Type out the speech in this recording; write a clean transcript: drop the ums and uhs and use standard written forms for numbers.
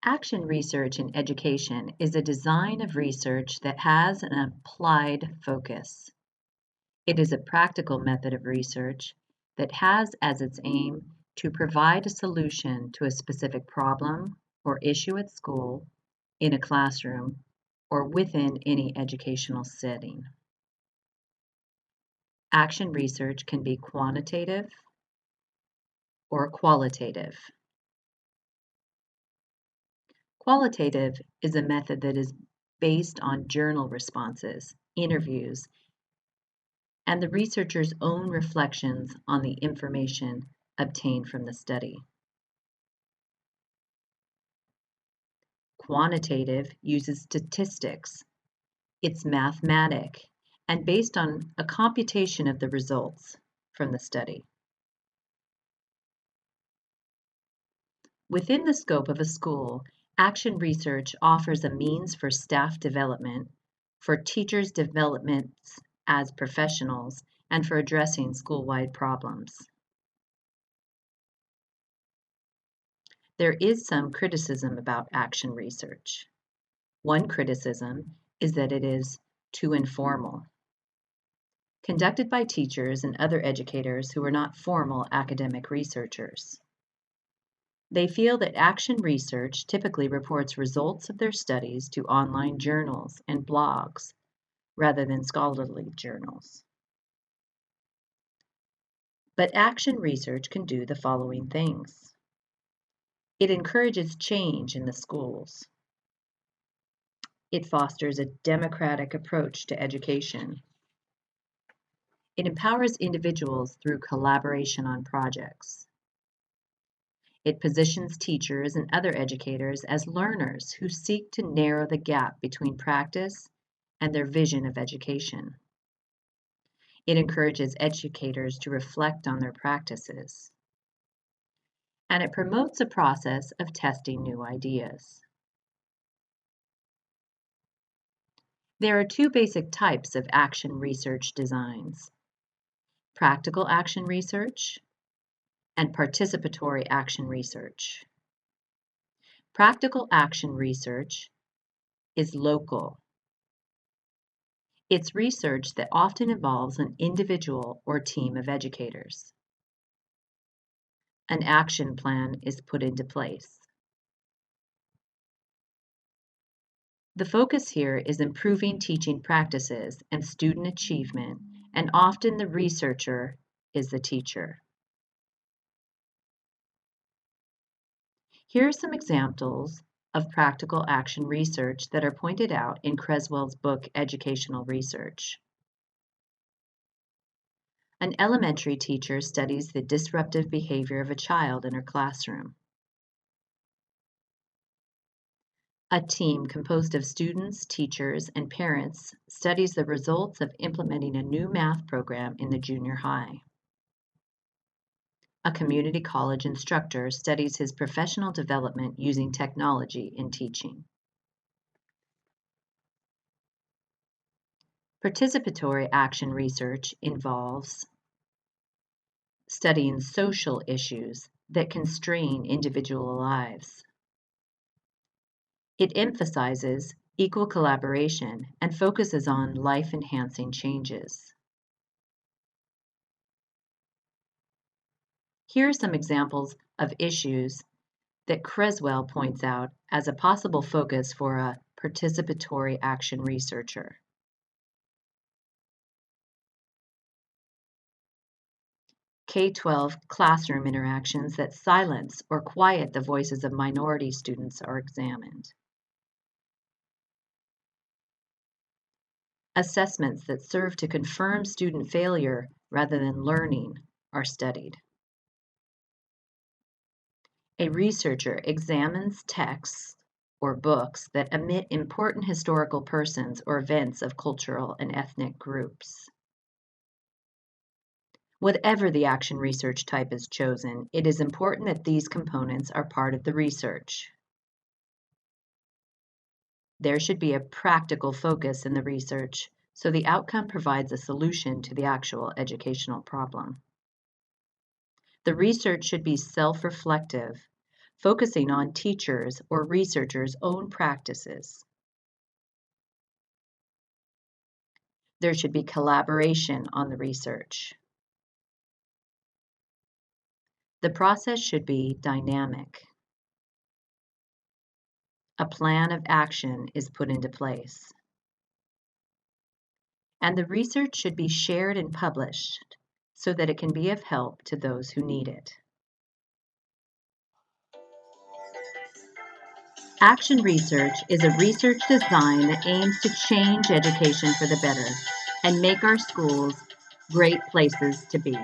Action research in education is a design of research that has an applied focus. It is a practical method of research that has as its aim to provide a solution to a specific problem or issue at school, in a classroom, or within any educational setting. Action research can be quantitative or qualitative. Qualitative is a method that is based on journal responses, interviews, and the researcher's own reflections on the information obtained from the study. Quantitative uses statistics. It's mathematic and based on a computation of the results from the study. Within the scope of a school, action research offers a means for staff development, for teachers' developments as professionals, and for addressing school-wide problems. There is some criticism about action research. One criticism is that it is too informal, conducted by teachers and other educators who are not formal academic researchers. They feel that action research typically reports results of their studies to online journals and blogs rather than scholarly journals. But action research can do the following things. It encourages change in the schools. It fosters a democratic approach to education. It empowers individuals through collaboration on projects. It positions teachers and other educators as learners who seek to narrow the gap between practice and their vision of education. It encourages educators to reflect on their practices. And it promotes a process of testing new ideas. There are two basic types of action research designs: practical action research and participatory action research. Practical action research is local. It's research that often involves an individual or team of educators. An action plan is put into place. The focus here is improving teaching practices and student achievement, and often the researcher is the teacher. Here are some examples of practical action research that are pointed out in Creswell's book, Educational Research. An elementary teacher studies the disruptive behavior of a child in her classroom. A team composed of students, teachers, and parents studies the results of implementing a new math program in the junior high. A community college instructor studies his professional development using technology in teaching. Participatory action research involves studying social issues that constrain individual lives. It emphasizes equal collaboration and focuses on life-enhancing changes. Here are some examples of issues that Creswell points out as a possible focus for a participatory action researcher. K-12 classroom interactions that silence or quiet the voices of minority students are examined. Assessments that serve to confirm student failure rather than learning are studied. A researcher examines texts or books that omit important historical persons or events of cultural and ethnic groups. Whatever the action research type is chosen, it is important that these components are part of the research. There should be a practical focus in the research, so the outcome provides a solution to the actual educational problem. The research should be self-reflective, focusing on teachers' or researchers' own practices. There should be collaboration on the research. The process should be dynamic. A plan of action is put into place. And the research should be shared and published so that it can be of help to those who need it. Action research is a research design that aims to change education for the better and make our schools great places to be.